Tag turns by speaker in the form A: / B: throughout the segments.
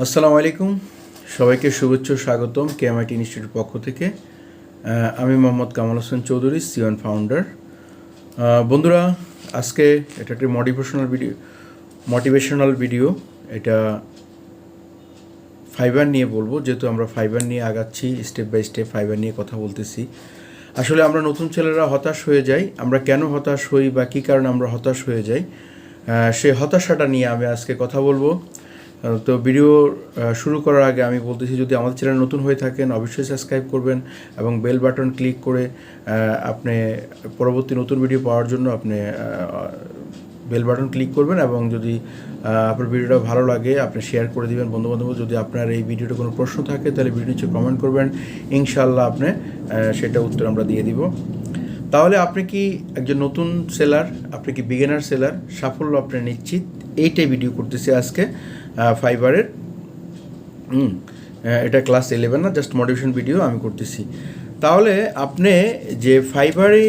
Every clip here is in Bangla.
A: আসসালামু আলাইকুম, সবাইকে শুভেচ্ছা স্বাগতম এমআইট ইনস্টিটিউট পক্ষ থেকে। আমি Mohammad Kamal Hossain Chowdhury, CEO and founder. বন্ধুরা, আজকে এটা একটি মোটিভেশনাল ভিডিও। এটা ফাইবার নিয়ে বলবো, যেহেতু আমরা ফাইবার নিয়ে আগাচ্ছি, স্টেপ বাই স্টেপ ফাইবার নিয়ে কথা বলতেছি। আসলে আমরা নতুন ছেলেরা হতাশ হয়ে যাই। আমরা কেন হতাশ হই বা কী কারণে আমরা হতাশ হয়ে যাই, সেই হতাশাটা নিয়ে আমি আজকে কথা বলবো। তো ভিডিও শুরু করার আগে আমি বলতেছি, যদি আমাদের চ্যানেল নতুন হয়ে থাকেন অবশ্যই সাবস্ক্রাইব করবেন এবং বেল বাটন ক্লিক করে আপনি পরবর্তী নতুন ভিডিও পাওয়ার জন্য আপনি বেল বাটন ক্লিক করবেন। এবং যদি আপনার ভিডিওটা ভালো লাগে আপনি শেয়ার করে দিবেন বন্ধুবান্ধব। যদি আপনার এই ভিডিওটা কোনো প্রশ্ন থাকে তাহলে ভিডিও নিচে কমেন্ট করবেন, ইনশাআল্লাহ আপনি সেটা উত্তর আমরা দিয়ে দিব। তাহলে আপনি কি একজন নতুন সেলার, আপনি কি বিগিনার সেলার, সাফল্য আপনি নিশ্চিত, এইটাই ভিডিও করতেছি আজকে ফাইবারের। এটা ক্লাস 11 না, জাস্ট মোটিভেশন ভিডিও আমি করতেছি। তাহলে আপনি যে ফাইবারে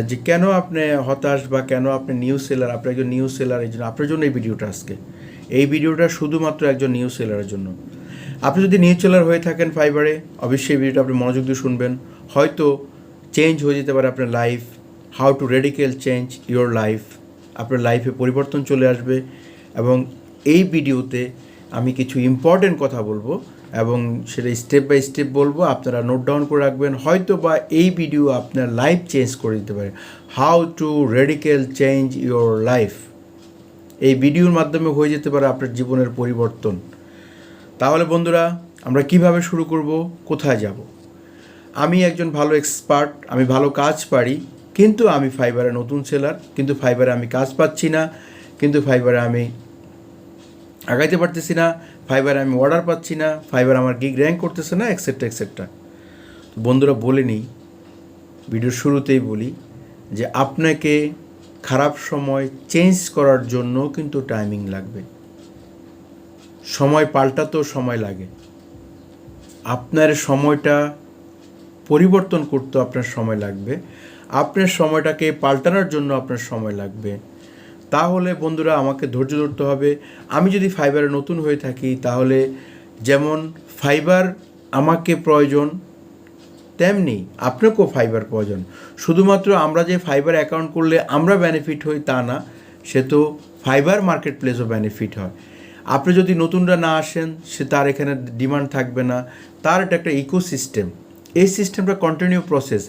A: যে কেন আপনি হতাশ বা কেন আপনি নিউ সেলার, আপনি একজন নিউ সেলার, এই জন্য আপনার জন্য এই ভিডিওটা আজকে। এই ভিডিওটা শুধুমাত্র একজন নিউ সেলারের জন্য। আপনি যদি নিউ সেলার হয়ে থাকেন ফাইবারে, অবশ্যই এই ভিডিওটা আপনি মনোযোগ দিয়ে শুনবেন। হয়তো চেঞ্জ হয়ে যেতে পারে আপনার life, how to radical change your life. আপনার লাইফে পরিবর্তন চলে আসবে। এবং এই ভিডিওতে আমি কিছু ইম্পর্টেন্ট কথা বলবো এবং সেটা স্টেপ বাই স্টেপ বলবো, আপনারা নোট ডাউন করে রাখবেন। হয়তো বা এই ভিডিও আপনার লাইফ চেঞ্জ করে দিতে পারে। How to radical change your life, এই ভিডিওর মাধ্যমে হয়ে যেতে পারে আপনার জীবনের পরিবর্তন। তাহলে বন্ধুরা, আমরা কিভাবে শুরু করব, কোথায় যাব? আমি একজন ভালো এক্সপার্ট, আমি ভালো কাজ পারি, কিন্তু আমি ফাইবারে নতুন সেলার, কিন্তু ফাইবারে আমি কাজ পাচ্ছি না, কিন্তু ফাইবারে আমি আগাইতে পারতেছি না, ফাইবারে আমি অর্ডার পাচ্ছি না, ফাইবার আমার গিগ র্যাঙ্ক করতেছে না, এক্সেট্রা এক্সেট্রা। বন্ধুরা, বলে নিই, ভিডিওর শুরুতেই বলি যে আপনাকে খারাপ সময় চেঞ্জ করার জন্য কিন্তু টাইমিং লাগবে। সময় পাল্টাতেও সময় লাগে। আপনার সময়টা পরিবর্তন করতে আপনার সময় লাগবে, আপনার সময়টাকে পাল্টানোর জন্য আপনার সময় লাগবে। তাহলে বন্ধুরা, আমাকে ধৈর্য ধরতে হবে। আমি যদি ফাইবারে নতুন হয়ে থাকি, তাহলে যেমন ফাইবার আমাকে প্রয়োজন, তেমনি আপনাকেও ফাইবার প্রয়োজন। শুধুমাত্র আমরা যে ফাইবার অ্যাকাউন্ট করলে আমরা বেনিফিট হই তা না, সে তো ফাইবার মার্কেট প্লেসও বেনিফিট হয়। আপনি যদি নতুনরা না আসেন, সে তার এখানে ডিমান্ড থাকবে না। তার এটা একটা ইকোসিস্টেম। এই সিস্টেমটা কন্টিনিউ প্রসেস।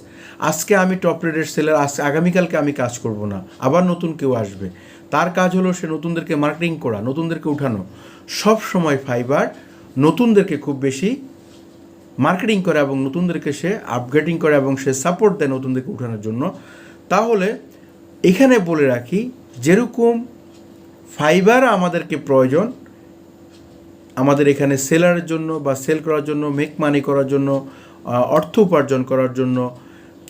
A: আজকে আমি টপ রেটের সেলার, আগামীকালকে আমি কাজ করব না, আবার নতুন কেউ আসবে। তার কাজ হলো সে নতুনদেরকে মার্কেটিং করা, নতুনদেরকে উঠানো। সব সময় ফাইবার নতুনদেরকে খুব বেশি মার্কেটিং করে এবং নতুনদেরকে সে আপগ্রেডিং করে এবং সে সাপোর্ট দেয় নতুনদেরকে উঠানোর জন্য। তাহলে এখানে বলে রাখি, যেরকম ফাইবার আমাদেরকে প্রয়োজন আমাদের এখানে সেলারের জন্য বা সেল করার জন্য, মেক মানি করার জন্য, অর্থ উপার্জন করার জন্য,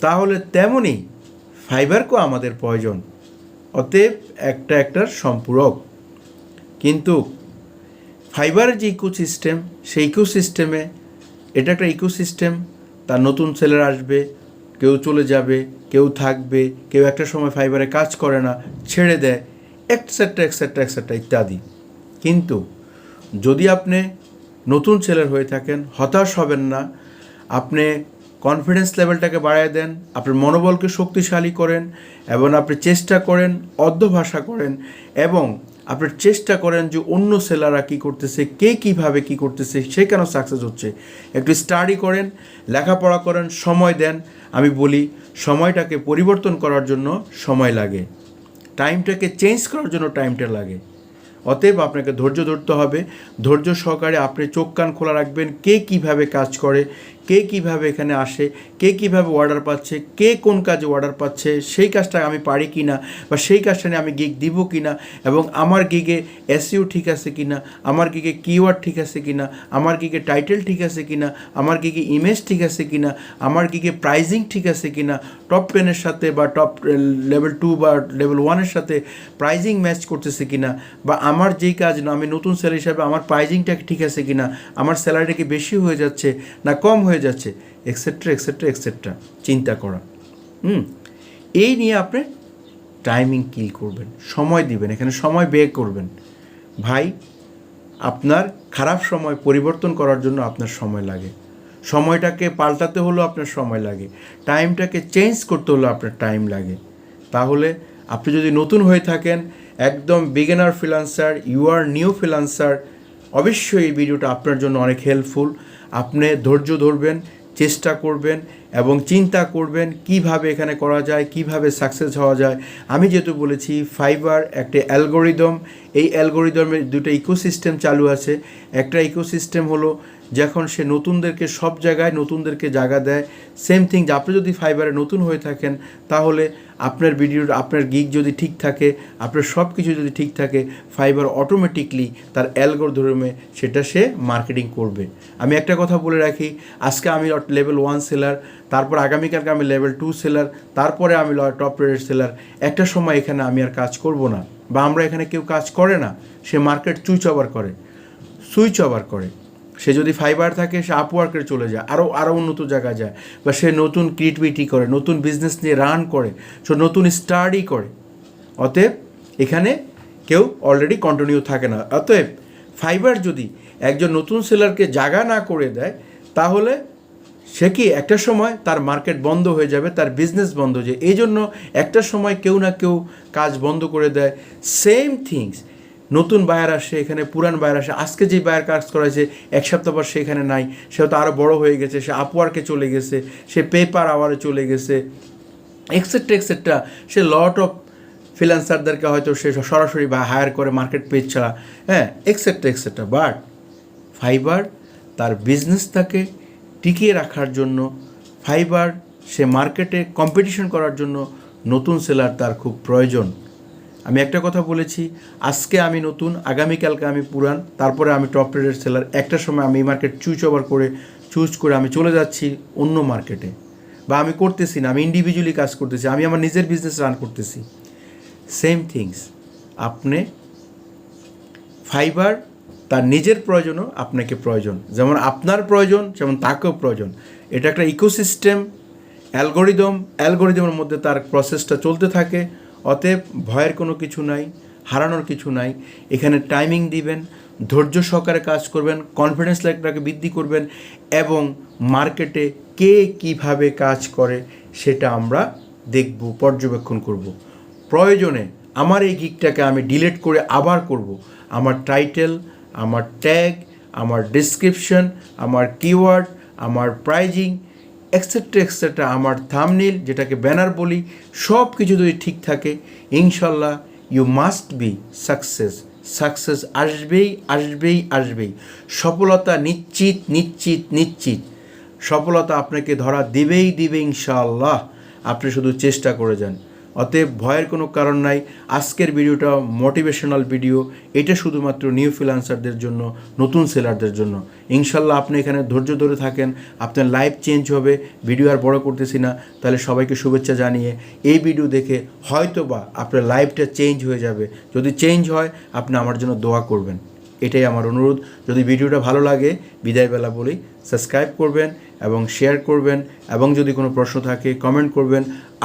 A: তাহলে তেমনই ফাইবারকেও আমাদের প্রয়োজন। অতএব একটার সম্পূরক। কিন্তু ফাইবারের যে ইকোসিস্টেম, সেই ইকোসিস্টেমে এটা একটা ইকোসিস্টেম। তার নতুন সেলার আসবে, কেউ চলে যাবে, কেউ থাকবে, কেউ একটা সময় ফাইবারে কাজ করে না, ছেড়ে দেয়, এক্সেট্রা এক্সেট্রা এক্সেট্রা ইত্যাদি। কিন্তু যদি আপনি নতুন সেলার হয়ে থাকেন, হতাশ হবেন না। আপনি কনফিডেন্স লেভেলটাকে বাড়িয়ে দেন, আপনার মনোবলকে শক্তিশালী করেন এবং আপনি চেষ্টা করেন, অধ্যবসায় করেন এবং আপনার চেষ্টা করেন যে অন্য সেলাররা কী করতেছে, কে কীভাবে কী করতেছে, সে কেন সাকসেস হচ্ছে, একটু স্টাডি করেন, লেখাপড়া করেন, সময় দেন। আমি বলি, সময়টাকে পরিবর্তন করার জন্য সময় লাগে, টাইমটাকে চেঞ্জ করার জন্য টাইমটা লাগে। অতএব আপনাকে ধৈর্য ধরতে হবে। ধৈর্য সহকারে আপনি চোখ কান খোলা রাখবেন, কে কিভাবে কাজ করে, কে কিভাবে এখানে আসে, কে কিভাবে অর্ডার পাচ্ছে, কে কোন কাজে অর্ডার পাচ্ছে, সেই কাজটা আমি পারি কি না বা সেই কাজটা নিয়ে আমি গিগ দিব কি না, এবং আমার গিগে এসইও ঠিক আছে কি না, আমার গিগে কিওয়ার্ড ঠিক আছে কি না, আমার গিগে টাইটেল ঠিক আছে কি না, আমার গিগে ইমেজ ঠিক আছে কি না, আমার গিগে প্রাইজিং ঠিক আছে কি না, টপ 10-এর সাথে বা টপ লেভেল 2 বা লেভেল 1-এর সাথে প্রাইজিং ম্যাচ করতেছে কি না, বা আমার যেই কাজ না, আমি নতুন সেলার হিসাবে আমার প্রাইজিংটা ঠিক আছে কি না, আমার স্যালারিটা কি বেশি হয়ে যাচ্ছে না কম হয়ে যাচ্ছে, এক্সেট্রা এক্সেট্রা এক্সেট্রা চিন্তা করা। এই নিয়ে আপনি টাইমিং কিল করবেন, সময় দিবেন, এখানে সময় ব্যয় করবেন। ভাই, আপনার খারাপ সময় পরিবর্তন করার জন্য আপনার সময় লাগে, সময়টাকে পাল্টাতে হলেও আপনার সময় লাগে, টাইমটাকে চেঞ্জ করতে হলেও আপনার টাইম লাগে। তাহলে আপনি যদি নতুন হয়ে থাকেন, একদম beginner freelancer, you are new freelancer, অবশ্যই এই ভিডিওটা আপনার জন্য অনেক হেল্পফুল। আপনি ধৈর্য ধরবেন, চেষ্টা করবেন এবং চিন্তা করবেন কিভাবে এখানে করা যায়, কিভাবে সাকসেস হওয়া যায়। আমি যেহেতু বলেছি ফাইবার একটা অ্যালগোরিদম, এই অ্যালগোরিদমের দুটো ইকোসিস্টেম চালু আছে। একটা ইকোসিস্টেম হলো যখন সে নতুনদেরকে সব জায়গায় নতুনদেরকে জায়গা দেয়। সেম থিং, আপনি যদি ফাইবারে নতুন হয়ে থাকেন তাহলে আপনার ভিডিওর আপনার গিগ যদি ঠিক থাকে, আপনার সব কিছু যদি ঠিক থাকে, ফাইবার অটোমেটিকলি তার অ্যালগোরিদমে সেটা সে মার্কেটিং করবে। আমি একটা কথা বলে রাখি, আজকে আমি লেভেল 1 সেলার, তারপর আগামীকালকে আমি লেভেল 2 সেলার, তারপরে আমি টপ রেটেড সেলার। একটা সময় এখানে আমি আর কাজ করব না, বা আমরা এখানে কেউ কাজ করে না, সে মার্কেট সুইচ ওভার করে। সে যদি ফাইবার থাকে সে আপওয়ার্কে চলে যায়, আরও উন্নত জায়গায় যায়, বা সে নতুন ক্রিয়েটিভিটি করে, নতুন বিজনেস নিয়ে রান করে, সে নতুন স্টাডি করে। অতএব এখানে কেউ অলরেডি কন্টিনিউ থাকে না। অতএব ফাইবার যদি একজন নতুন সেলারকে জায়গা না করে দেয় তাহলে সে কি একটা সময় তার মার্কেট বন্ধ হয়ে যাবে, তার বিজনেস বন্ধ হয়ে যায়। এই জন্য একটা সময় কেউ না কেউ কাজ বন্ধ করে দেয়। সেম থিংস, নতুন বায়ার আসে, এখানে পুরান বায়ার আসে। আজকে যে বায়ার কাজ করাছে এক সপ্তাহ পর সে এখানে নাই, সে হয়তো আরও বড়ো হয়ে গেছে, সে আপওয়ার্কে চলে গেছে, সে পেপার আওয়ারে চলে গেছে, এক্সেট্রা। সে লট অফ ফ্রিল্যান্সারদেরকে হয়তো সে সরাসরি বা হায়ার করে মার্কেট পেজ ছাড়া, এক্সেট্রা। বাট ফাইবার তার বিজনেসটাকে টিকিয়ে রাখার জন্য, ফাইবার সে মার্কেটে কম্পিটিশন করার জন্য নতুন সেলার তার খুব প্রয়োজন। আমি একটা কথা বলেছি, আজকে আমি নতুন, আগামীকালকে আমি পুরান, তারপরে আমি টপ রেটেড সেলার। একটা সময় আমি মার্কেট চুজ করে আমি চলে যাচ্ছি অন্য মার্কেটে, বা আমি করতেছি না, আমি ইন্ডিভিজুয়ালি কাজ করতেছি, আমি আমার নিজের বিজনেস রান করতেছি। সেম থিংস, আপনি ফাইবার তার নিজের প্রয়োজনও আপনাকে প্রয়োজন, যেমন আপনার প্রয়োজন যেমন তাকেও প্রয়োজন। এটা একটা ইকোসিস্টেম, অ্যালগোরিদমের মধ্যে তার প্রসেসটা চলতে থাকে। অতএব ভয়ের কোনো কিছু নাই, হারানোর কিছু নাই। এখানে টাইমিং দিবেন, ধৈর্য সহকারে কাজ করবেন, কনফিডেন্স লেভেলটাকে বৃদ্ধি করবেন, এবং মার্কেটে কে কীভাবে কাজ করে সেটা আমরা দেখব, পর্যবেক্ষণ করব। প্রয়োজনে আমার এই গিগটাকে আমি ডিলিট করে আবার করব। আমার টাইটেল, আমার ট্যাগ, আমার ডেসক্রিপশন, আমার কিওয়ার্ড, আমার প্রাইজিং, এক্সেট্রা, আমার থাম্বনেইল যেটাকে ব্যানার বলি, সব কিছু যদি ঠিক থাকে, ইনশাল্লাহ ইউ মাস্ট বি সাকসেস আসবেই। সফলতা নিশ্চিত। সফলতা আপনাকে ধরা দিবেই ইনশাআল্লাহ। আপনি শুধু চেষ্টা করে যান। অতএব ভয়ের কোনো কারণ নাই। আজকের ভিডিওটা মোটিভেশনাল ভিডিও, এটা শুধুমাত্র নিউ ফ্রিল্যান্সারদের জন্য, নতুন সেলারদের জন্য। ইনশাল্লাহ আপনি এখানে ধৈর্য ধরে থাকেন, আপনার লাইফ চেঞ্জ হবে। ভিডিও আর বড় করতেছি না, তাহলে সবাইকে শুভেচ্ছা জানিয়ে এই ভিডিও দেখে হয়তোবা আপনার লাইফটা চেঞ্জ হয়ে যাবে। যদি চেঞ্জ হয় আপনি আমার জন্য দোয়া করবেন, এটাই আমার অনুরোধ। যদি ভিডিওটা ভালো লাগে, বিদায়বেলা বলি, সাবস্ক্রাইব করবেন এবং শেয়ার করবেন, এবং যদি কোনো প্রশ্ন থাকে কমেন্ট করবেন।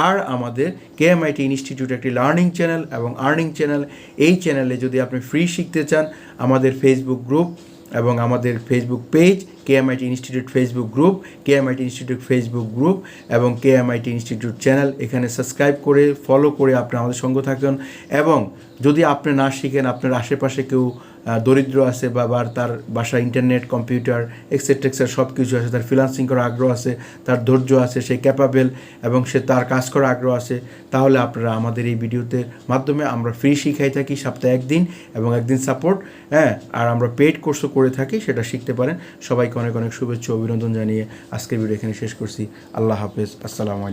A: আর আমাদের kmitInstitute ইনস্টিটিউট একটি লার্নিং চ্যানেল এবং আর্নিং চ্যানেল। এই চ্যানেলে যদি আপনি ফ্রি শিখতে চান, আমাদের ফেসবুক গ্রুপ এবং আমাদের Facebook page kmitInstitute Facebook group, kmitInstitute Facebook group এবং kmitInstitute চ্যানেল, এখানে সাবস্ক্রাইব করে ফলো করে আপনি আমাদের সঙ্গে থাকুন। এবং যদি আপনি না শিখেন, আপনার আশেপাশে কেউ দরিদ্র আছে, বা তার বাসায় ইন্টারনেট, কম্পিউটার, এক্সেট্রা সব কিছু আছে, তার ফ্রিল্যান্সিং করার আগ্রহ আছে, তার ধৈর্য আছে, সে ক্যাপাবেল এবং সে তার কাজ করার আগ্রহ আছে, তাহলে আপনারা আমাদের এই ভিডিওতে মাধ্যমে আমরা ফ্রি শিখাই থাকি সপ্তাহে একদিন এবং একদিন সাপোর্ট, আর আমরা পেইড কোর্সও করে থাকি, সেটা শিখতে পারেন। সবাইকে অনেক শুভেচ্ছা অভিনন্দন জানিয়ে আজকের ভিডিও এখানে শেষ করছি। আল্লাহ হাফেজ, আসসালামু আলাইকুম।